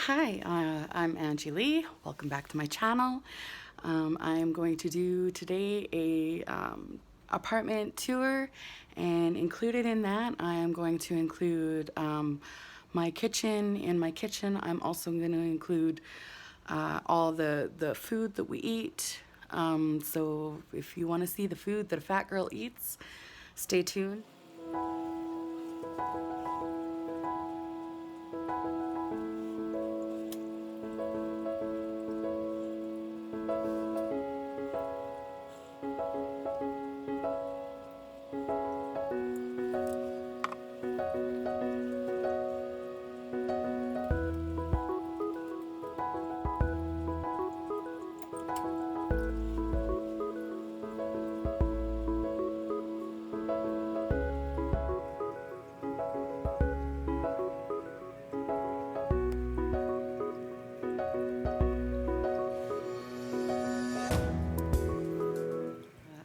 Hi, I'm Angie Lee. Welcome back to my channel. I'm going to do today a apartment tour, and included in that I am going to include my kitchen. In my kitchen I'm also going to include all the food that we eat. So if you want to see the food that a fat girl eats, stay tuned.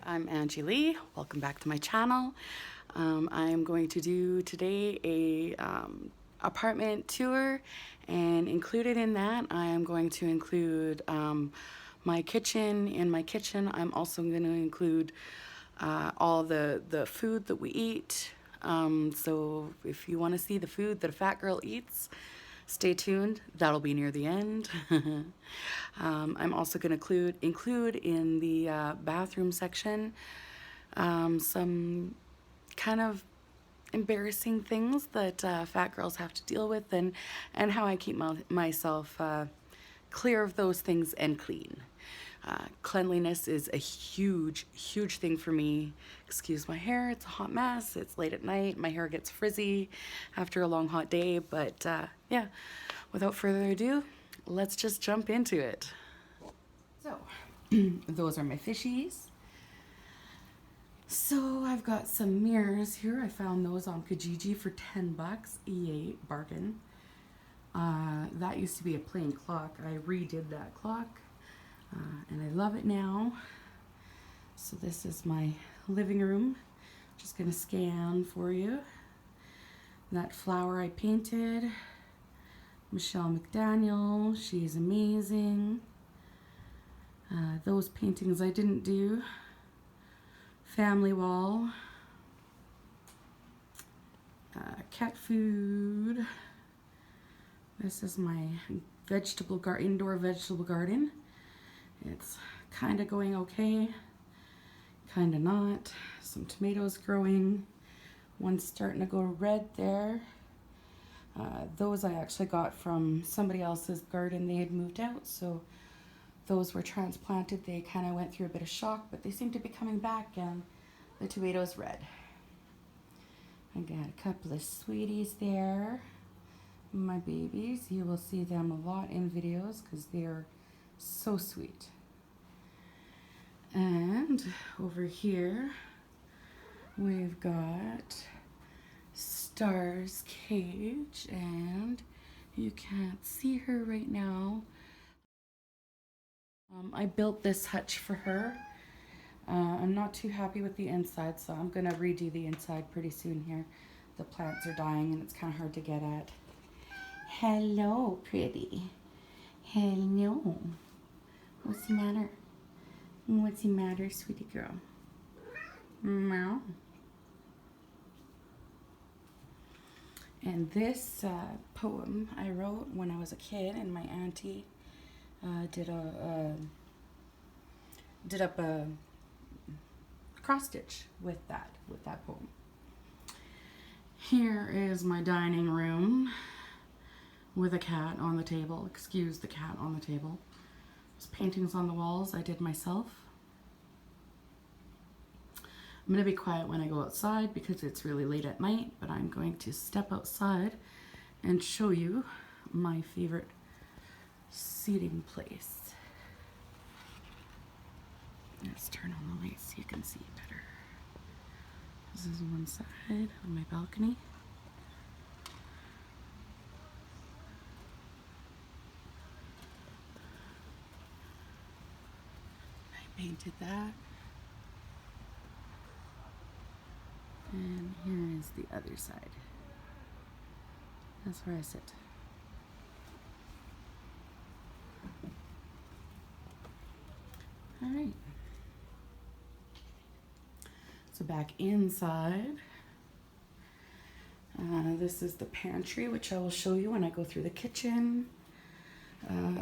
I'm Angie Lee. Welcome back to my channel. I am going to do today a apartment tour, and included in that I am going to include my kitchen. In my kitchen I'm also going to include all the food that we eat. So if you want to see the food that a fat girl eats, stay tuned. That'll be near the end. I'm also going to include in the bathroom section some kind of embarrassing things that fat girls have to deal with, and how I keep myself clear of those things and clean. Cleanliness is a huge thing for me. Excuse my hair, it's a hot mess. It's late at night, my hair gets frizzy after a long hot day, but yeah, without further ado, let's just jump into it. So, those are my fishies. So I've got some mirrors here. I found those on Kijiji for 10 bucks. EA bargain. That used to be a plain clock. I redid that clock, and I love it now. So this is my living room. Just gonna scan for you. That flower I painted, Michelle McDaniel, she's amazing. Those paintings I didn't do. Family wall, cat food. This is my indoor vegetable garden. It's kind of going okay, kind of not. Some tomatoes growing. One's starting to go red there. Those I actually got from somebody else's garden. They had moved out, so those were transplanted. They kind of went through a bit of shock, but they seem to be coming back, and the tomatoes red. I got a couple of sweeties there. My babies, you will see them a lot in videos because they're so sweet. And over here we've got Star's cage, and you can't see her right now. I built this hutch for her. I'm not too happy with the inside, so I'm gonna redo the inside pretty soon here. The plants are dying and it's kind of hard to get at. Hello, pretty. Hello. What's the matter? What's the matter, sweetie girl? Meow. And this poem I wrote when I was a kid, and my auntie did up a cross stitch with that poem. Here is my dining room with a cat on the table. Excuse the cat on the table. There's paintings on the walls I did myself. I'm going to be quiet when I go outside because it's really late at night, but I'm going to step outside and show you my favorite seating place. Let's turn on the lights so you can see better. This is one side of my balcony. I painted that. And here is the other side. That's where I sit. right. So back inside, this is the pantry, which I will show you when I go through the kitchen.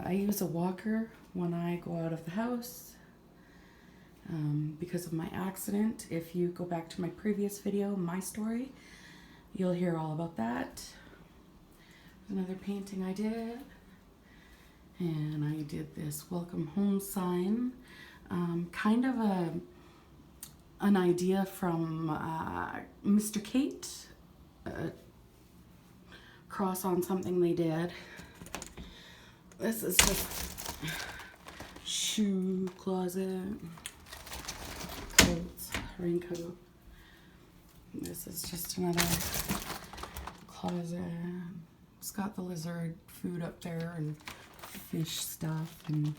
I use a walker when I go out of the house because of my accident. If you go back to my previous video, my story, you'll hear all about that. Another painting I did, and I did this welcome home sign, kind of an idea from Mr. Kate, cross on something they did. This is just shoe closet, coats, raincoat. This is just another closet. It's got the lizard food up there and fish stuff and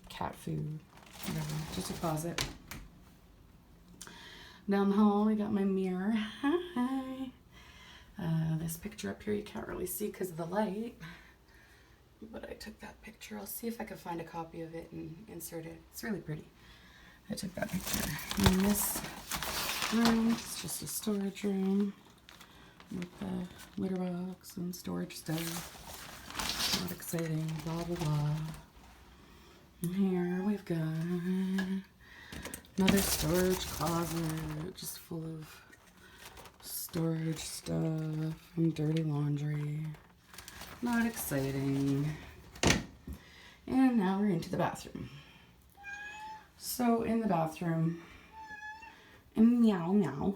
cat food, whatever, just a closet. Down the hall, we got my mirror. Hi. This picture up here you can't really see because of the light, but I took that picture. I'll see if I can find a copy of it and insert it. It's really pretty. I took that picture. And this room is just a storage room with the litter box and storage stuff. Not exciting, blah blah blah. And here we've got another storage closet just full of storage stuff and dirty laundry. Not exciting. And now we're into the bathroom. So in the bathroom, and meow meow,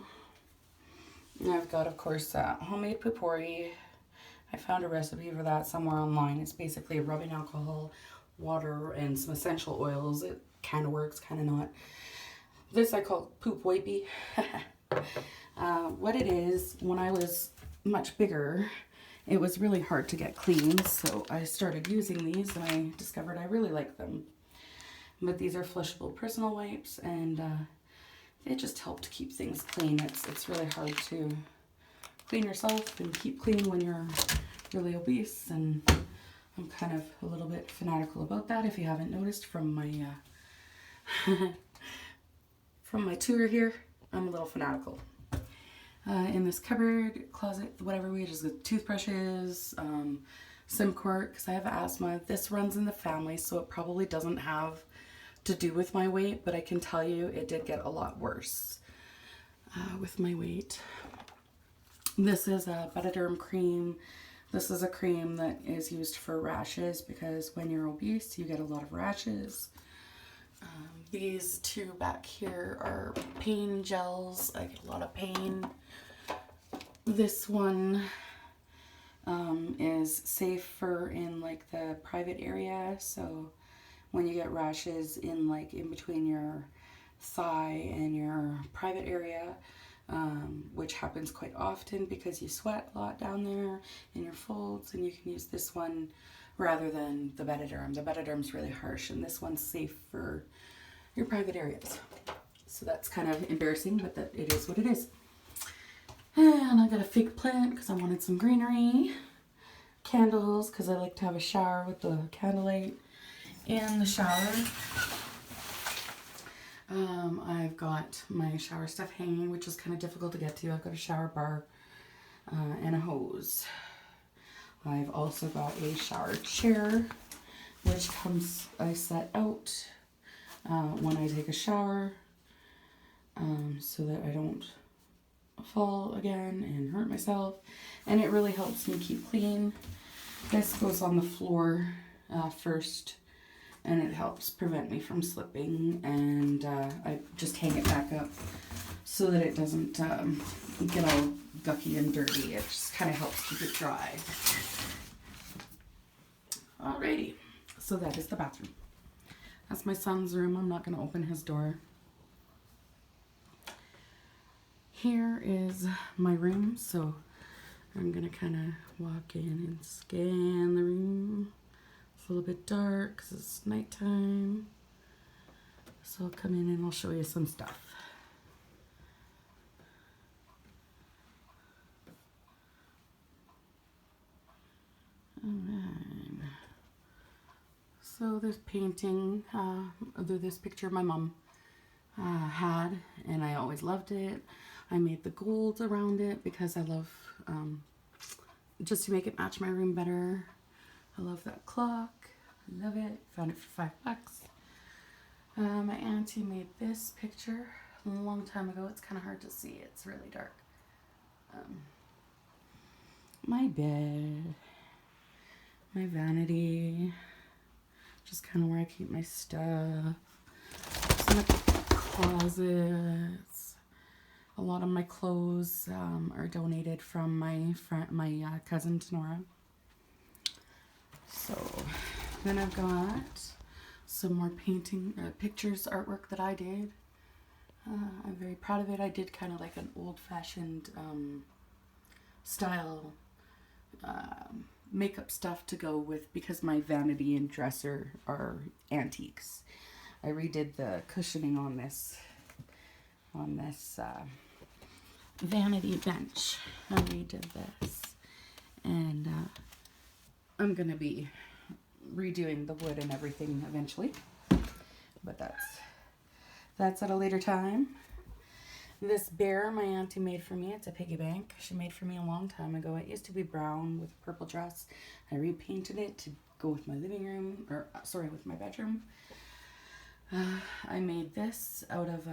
I've got, of course, homemade poo-pourri. I found a recipe for that somewhere online. It's basically rubbing alcohol, water, and some essential oils. It kind of works, kind of not. This I call poop wipey. What it is, when I was much bigger, it was really hard to get clean, so I started using these and I discovered I really like them. But these are flushable personal wipes, and they just help to keep things clean. It's really hard to clean yourself and keep clean when you're really obese, and I'm kind of a little bit fanatical about that, if you haven't noticed from my from my tour here. I'm a little fanatical. In this cupboard, closet, whatever, we just got toothbrushes, Simcourt, because I have asthma. This runs in the family, so it probably doesn't have to do with my weight, but I can tell you it did get a lot worse with my weight. This is a Betaderm cream. This is a cream that is used for rashes, because when you're obese, you get a lot of rashes. These two back here are pain gels. I get a lot of pain. This one is safe for in like the private area, so when you get rashes in like in between your thigh and your private area, which happens quite often because you sweat a lot down there in your folds, and you can use this one rather than the Betaderm. The Betaderm's really harsh, and this one's safe for your private areas. So that's kind of embarrassing, but that it is what it is. And I got a fake plant because I wanted some greenery. Candles, because I like to have a shower with the candlelight in the shower. I've got my shower stuff hanging, which is kind of difficult to get to. I've got a shower bar and a hose. I've also got a shower chair, which comes, I set out when I take a shower, so that I don't fall again and hurt myself, and it really helps me keep clean. This goes on the floor first, and it helps prevent me from slipping, and I just hang it back up so that it doesn't get all gucky and dirty. It just kind of helps keep it dry. Alrighty, so that is the bathroom. That's my son's room. I'm not going to open his door. Here is my room, so I'm going to kind of walk in and scan the room. It's a little bit dark because it's nighttime. So I'll come in and I'll show you some stuff. Alright. So this painting, this picture my mom had, and I always loved it. I made the gold around it because I love, just to make it match my room better. I love that clock. I love it. Found it for $5. My auntie made this picture a long time ago. It's kind of hard to see. It's really dark. My bed. My vanity. Just kind of where I keep my stuff. Some closets. A lot of my clothes are donated from my cousin Tenora. So then I've got some more painting, pictures, artwork that I did. I'm very proud of it. I did kind of like an old-fashioned style makeup stuff to go with, because my vanity and dresser are antiques. I redid the cushioning on this vanity bench. I redid this, and I'm gonna be redoing the wood and everything eventually, but that's at a later time. This bear my auntie made for me. It's a piggy bank. She made for me a long time ago. It used to be brown with a purple dress. I repainted it to go with my living room, or sorry, with my bedroom. I made this out of,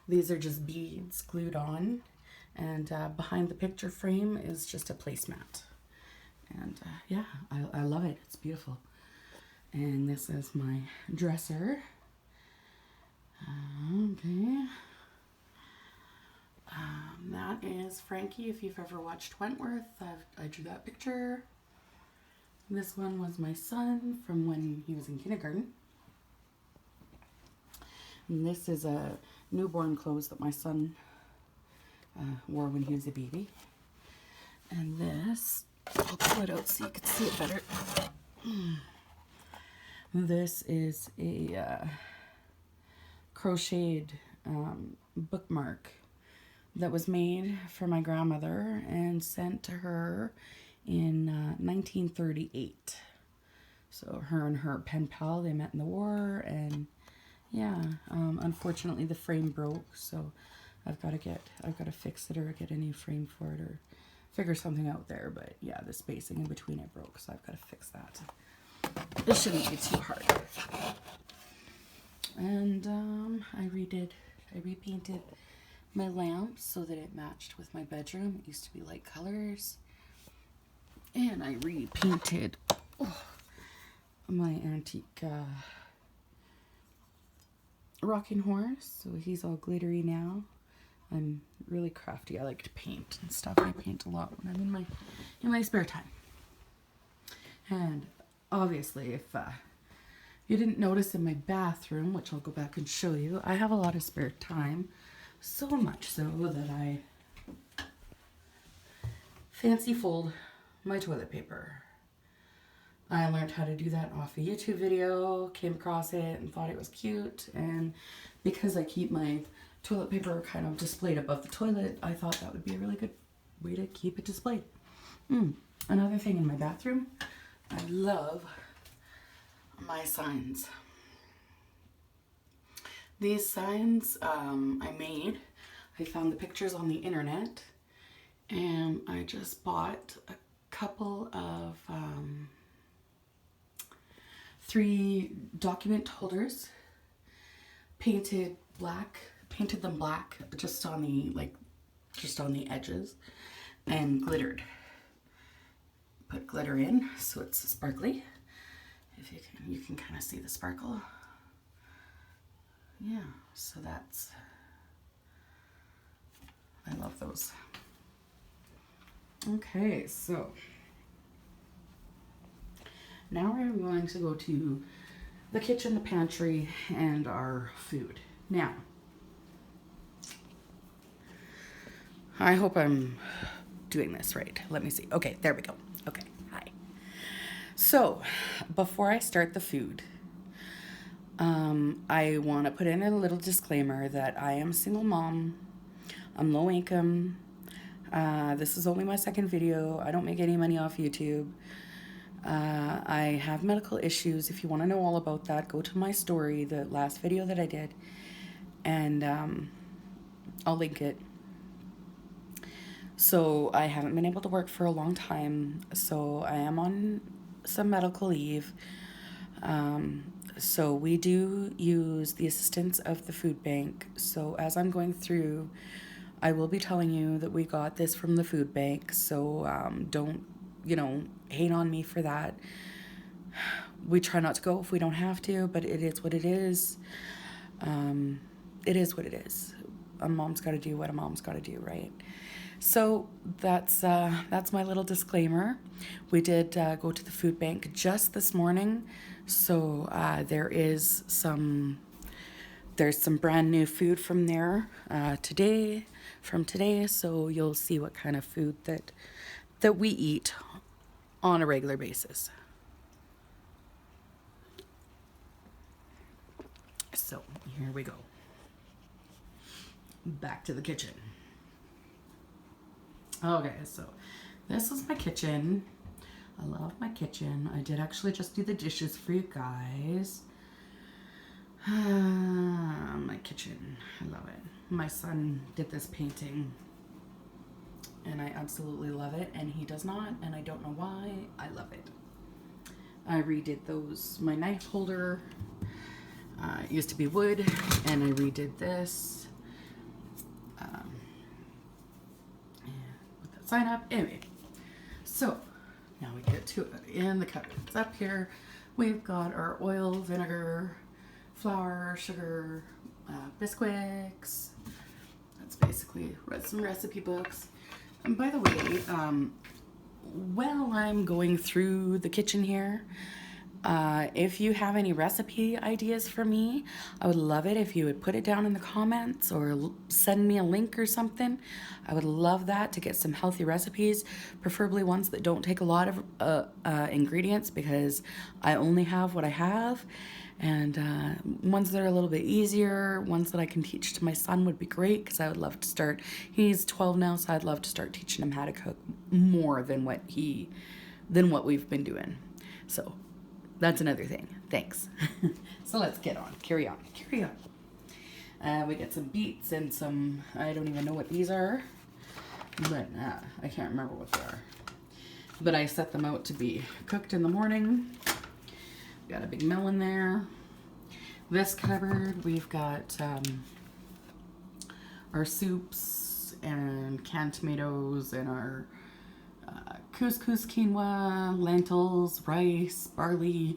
these are just beads glued on, and behind the picture frame is just a placemat. And yeah, I love it. It's beautiful. And this is my dresser. Okay. That is Frankie. If you've ever watched Wentworth, I drew that picture. This one was my son from when he was in kindergarten. And this is a newborn clothes that my son wore when he was a baby. And this, I'll pull it out so you can see it better. This is a crocheted bookmark that was made for my grandmother and sent to her in 1938. So her and her pen pal, they met in the war, and yeah, unfortunately the frame broke, so I've got to fix it or get a new frame for it or figure something out there. But yeah, the spacing in between it broke, so I've got to fix that. It shouldn't be too hard. And I repainted my lamp so that it matched with my bedroom. It used to be light colors. And I repainted my antique rocking horse. So he's all glittery now. I'm really crafty. I like to paint and stuff. I paint a lot when I'm in my spare time. And obviously, if you didn't notice in my bathroom, which I'll go back and show you, I have a lot of spare time. So much so that I fancy fold my toilet paper. I learned how to do that off a YouTube video, came across it and thought it was cute. And because I keep my toilet paper kind of displayed above the toilet, I thought that would be a really good way to keep it displayed. Another thing in my bathroom, I love my signs. These signs I found the pictures on the internet, and I just bought a couple of 3 document holders, painted them black just on the edges, and glittered. Put glitter in so it's sparkly. If you can kind of see the sparkle. Yeah, so I love those. Okay, so now we're going to go to the kitchen, the pantry, and our food. Now, I hope I'm doing this right. Let me see. Okay, there we go. Okay, hi. So, before I start the food, I want to put in a little disclaimer that I am a single mom. I'm low income. This is only my second video. I don't make any money off YouTube. I have medical issues. If you want to know all about that, go to my story, the last video that I did, and I'll link it. So I haven't been able to work for a long time, so I am on some medical leave. So we do use the assistance of the food bank. So as I'm going through, I will be telling you that we got this from the food bank. So don't, hate on me for that. We try not to go if we don't have to, but it is what it is. It is what it is. A mom's got to do what a mom's got to do, right? So that's my little disclaimer. We did go to the food bank just this morning, so there's some brand new food from there today. So you'll see what kind of food that we eat on a regular basis. So here we go. Back to the kitchen. Okay, so this is my kitchen. I love my kitchen. I did actually just do the dishes for you guys. My kitchen, I love it. My son did this painting and I absolutely love it, and he does not, and I don't know why. I love it. I redid my knife holder. It used to be wood, and I redid this. Put that sign up. Anyway, so now we get to it. In the cupboards up here, we've got our oil, vinegar, flour, sugar, biscuits. That's basically some recipe books. And by the way, while I'm going through the kitchen here, if you have any recipe ideas for me, I would love it if you would put it down in the comments or send me a link or something. I would love that, to get some healthy recipes, preferably ones that don't take a lot of ingredients, because I only have what I have. And ones that are a little bit easier, ones that I can teach to my son would be great, because I would love to start. He's 12 now, so I'd love to start teaching him how to cook more than what we've been doing. So that's another thing. Thanks. So let's carry on. We got some beets and some, I don't even know what these are, but I can't remember what they are. But I set them out to be cooked in the morning. Got a big melon there. This cupboard, we've got our soups and canned tomatoes and our couscous, quinoa, lentils, rice, barley,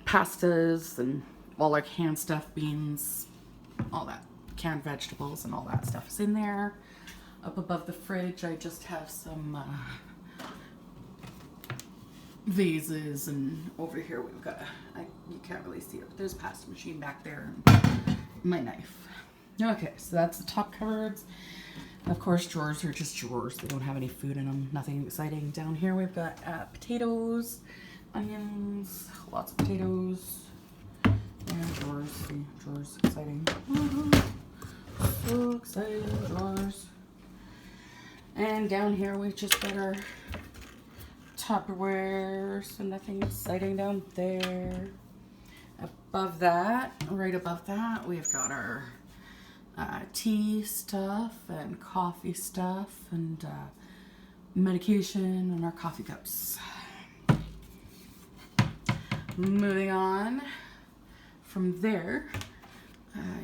pastas, and all our canned stuff, beans, all that, canned vegetables and all that stuff is in there. Up above the fridge, I just have some vases, and over here we've got you can't really see it, but there's a pasta machine back there and my knife. Okay, so that's the top cupboards. Of course, drawers are just drawers. They don't have any food in them, nothing exciting. Down here we've got potatoes, onions, lots of potatoes, and drawers. See, drawers, exciting. So exciting, drawers. And down here we've just got our Tupperware, so nothing exciting down there. Above that, right above that, we've got our tea stuff and coffee stuff and medication and our coffee cups. Moving on from there,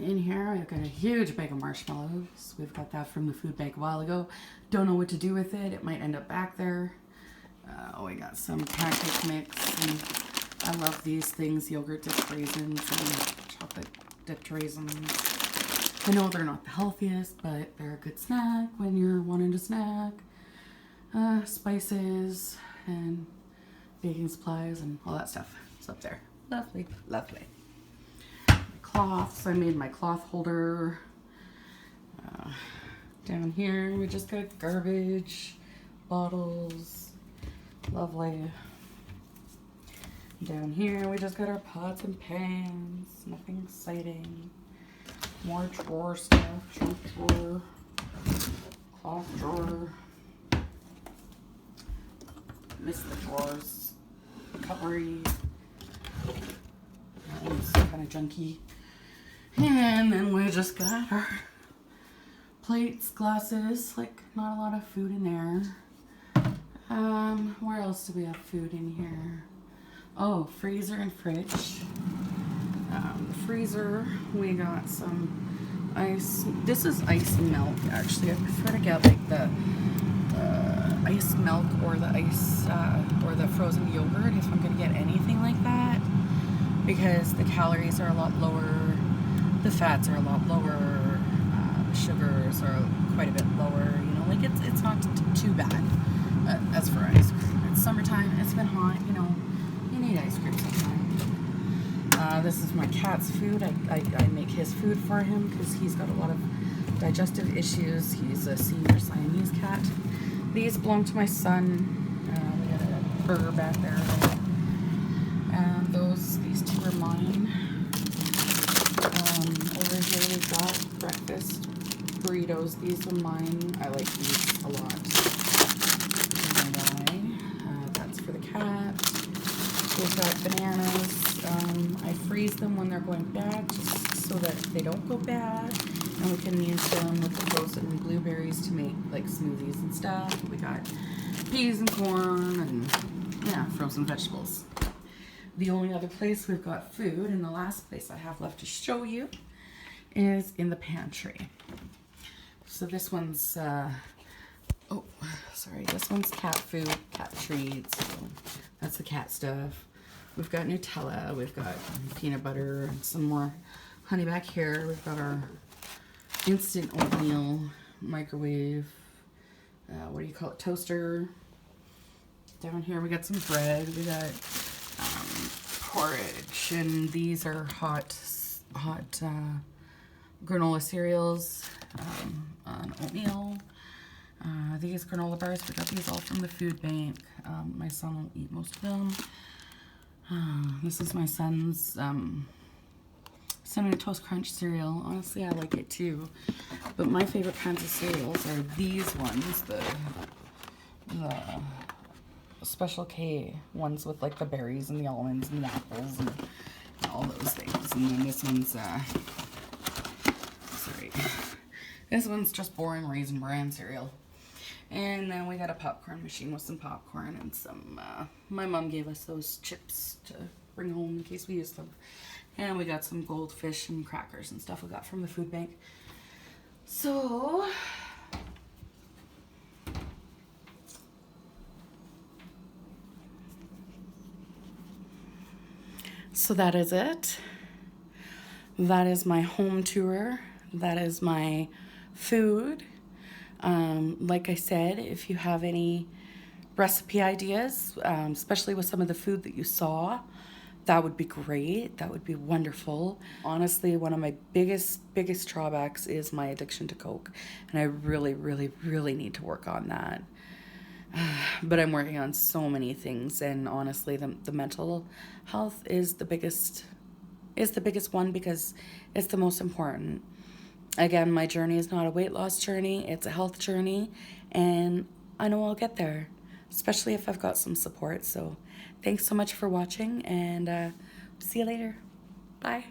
in here I've got a huge bag of marshmallows. We've got that from the food bank a while ago. Don't know what to do with it. It might end up back there. We got some pancake mix, and I love these things, yogurt dipped raisins and chocolate dipped raisins. I know they're not the healthiest, but they're a good snack when you're wanting to snack. Spices and baking supplies and all that stuff. It's up there. Lovely, lovely. My cloths, I made my cloth holder. Down here we just got garbage, bottles. Lovely. Down here we just got our pots and pans. Nothing exciting. More drawer stuff. Junk drawer. Cloth drawer. Miss the drawers. cutlery. It's kind of junky. And then we just got our plates, glasses, like not a lot of food in there. Where else do we have food in here? Oh, freezer and fridge. Freezer, we got some ice. This is ice milk, actually. I prefer to get like the ice milk or the ice or the frozen yogurt if I'm gonna get anything like that, because the calories are a lot lower, the fats are a lot lower, the sugars are quite a bit lower. You know, like it's not too bad. As for ice cream, it's summertime. It's been hot. You know, you need ice cream sometimes. This is my cat's food. I make his food for him because he's got a lot of digestive issues. He's a senior Siamese cat. These belong to my son. We got a burger back there. And these two are mine. Over here we've got breakfast burritos. These are mine. I like these a lot. I don't know why. That's for the cat. We've got bananas. I freeze them when they're going bad, just so that they don't go bad. And we can use them with the frozen blueberries to make like smoothies and stuff. We got peas and corn and yeah, frozen vegetables. The only other place we've got food, and the last place I have left to show you, is in the pantry. So this one's, oh, sorry, this one's cat food, cat treats. So that's the cat stuff. We've got Nutella, we've got peanut butter, and some more honey back here. We've got our instant oatmeal, microwave, what do you call it, toaster. Down here we got some bread, we got porridge, and these are hot granola cereals, on oatmeal. These granola bars, we got these all from the food bank. My son will eat most of them. This is my son's Cinnamon Toast Crunch cereal. Honestly, I like it too. But my favorite kinds of cereals are these ones, the Special K ones with like the berries and the almonds and the apples and all those things. And then this one's, sorry, this one's just boring Raisin Bran cereal. And then we got a popcorn machine with some popcorn and some, my mom gave us those chips to bring home in case we use them. And we got some goldfish and crackers and stuff we got from the food bank. So, that is it. That is my home tour. That is my food. Like I said, if you have any recipe ideas, especially with some of the food that you saw, that would be great. That would be wonderful. Honestly, one of my biggest drawbacks is my addiction to Coke. And I really, really, really need to work on that. But I'm working on so many things, and honestly, the mental health is the biggest one because it's the most important. Again, my journey is not a weight loss journey, it's a health journey, and I know I'll get there, especially if I've got some support. So thanks so much for watching, and see you later. Bye.